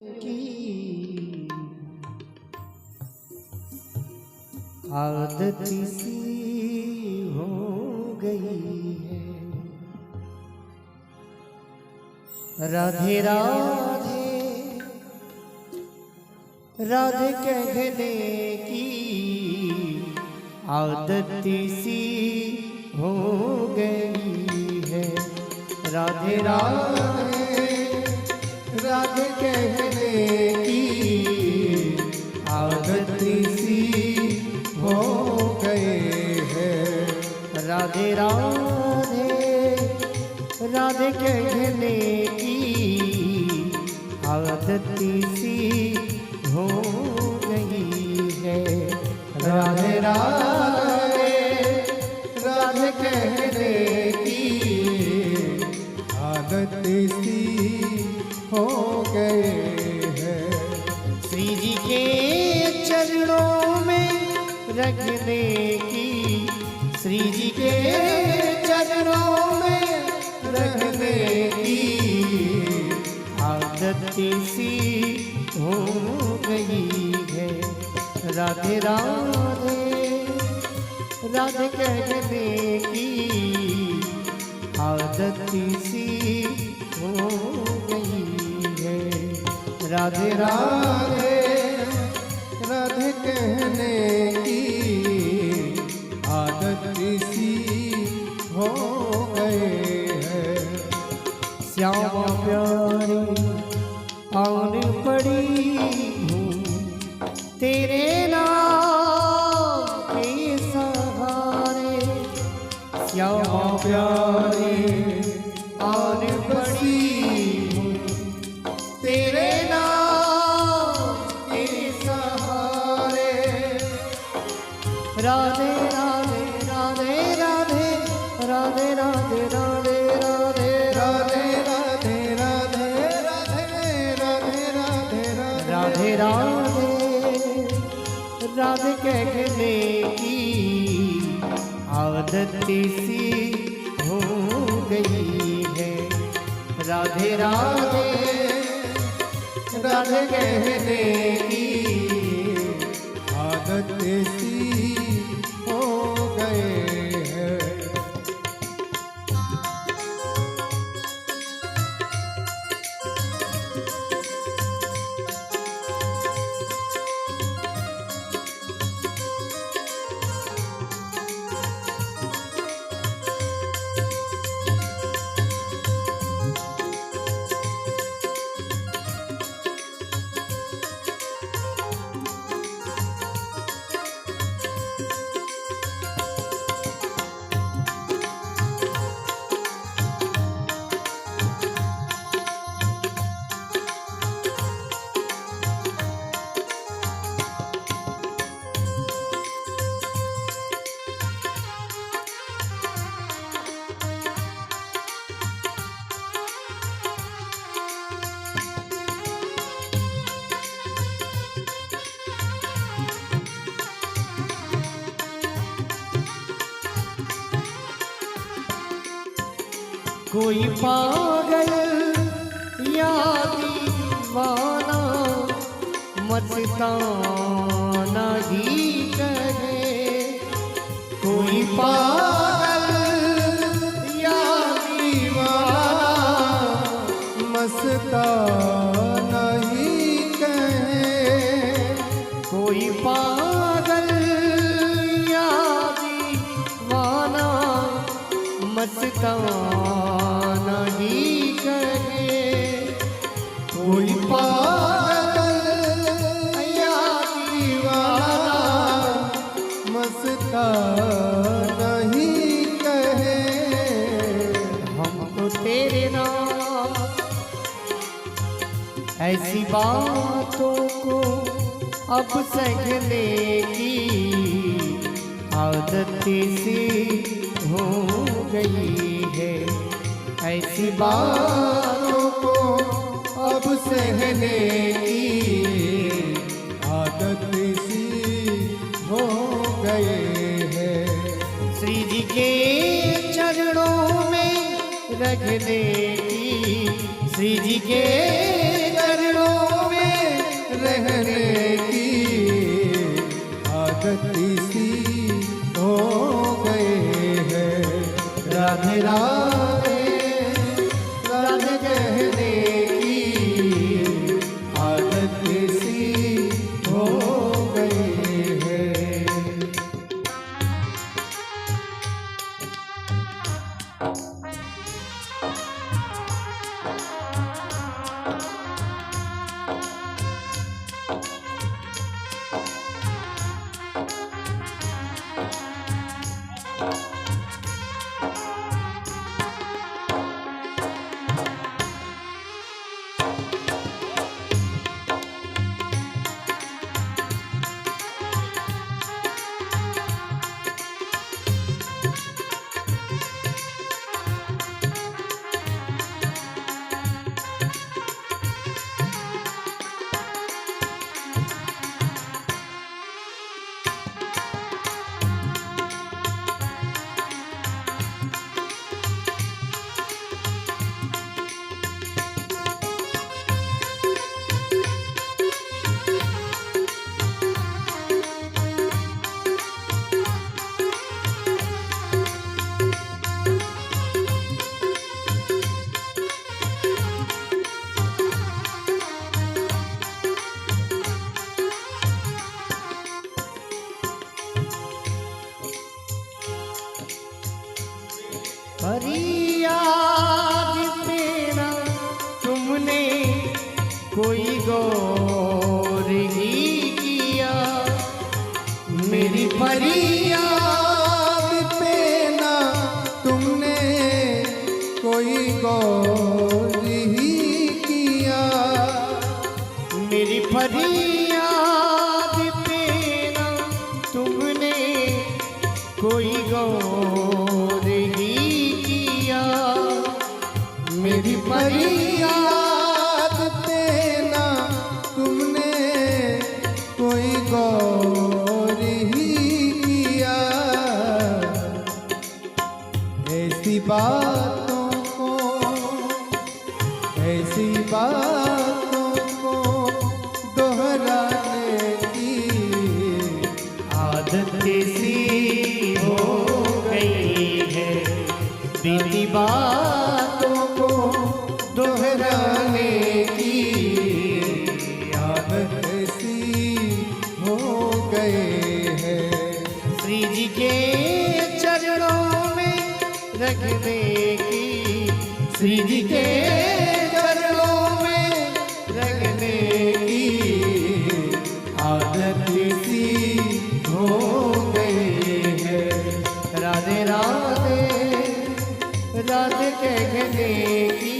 की आदत सी हो गई है। राधे राधे राधे कहने की आदत सी हो गई है। राधे राधे राधे कहने की आदत सी हो गए हैं। राधे राधे राधे कहने की आदत सी हो गई है। राधे राधे राधे कहने की आदत सी हो गए हैं। श्री जी के चरणों में रखने की, श्री जी के चरणों में रखने की आदत सी हो गई है। राधे राधे राधे कहने की आदत सी हो गई है। राधे राधे राधे कहने की आदत सी हो गए हैं। श्यामा प्यारी आन पड़ी हूँ तेरे नाम के सहारे। श्यामा प्यारी आन पड़ी हूँ तेरे नाम के सहारे। राधे राधे राधे राधे राधे राधे राधे राधे राधे राधे राधे राधे राधे राधे राधे राधे कहने की आदत सी हो गई है। राधे राधे राधे कहने की आदत सी हो गए हैं। कोई पागल या दीवाना मस्ताना ही कहे। कोई पागल या दीवाना मस्ताना ही कहे। कोई पागल या दीवाना मस्ताना ही कहे। कोई पागल या दीवाना मस्ताना ही कहे। हमको तेरे नाम ऐसी बातों को अब सहने की आदत सी हो गई है। ऐसी बातों को अब सहने की आदत सी हो गए हैं। श्री जी के चरणों में रखने की, श्री जी के चरणों में कहने की आदत सी हो गए हैं। राधे राधे राधे कहने की आदत सी हो गई है। फरियाद पे ना तुमने कोई गौर ही किया, मेरी फरियाद पे ना तुमने कोई गौर ही किया। मेरी फरियाद पे ना तुमने कोई गौर ही किया, मेरी फरियाद पे ना तुमने कोई गौर ही किया। ऐसी बातों को दोहराने की आदत सी हो गई है। बीती बातों को दोहराने की आदत सी हो गए हैं। श्री जी के चरणों में रखने की, श्री जी के चरणों में रखने की आदत सी हो गई है। राधे राधे राधे कहने की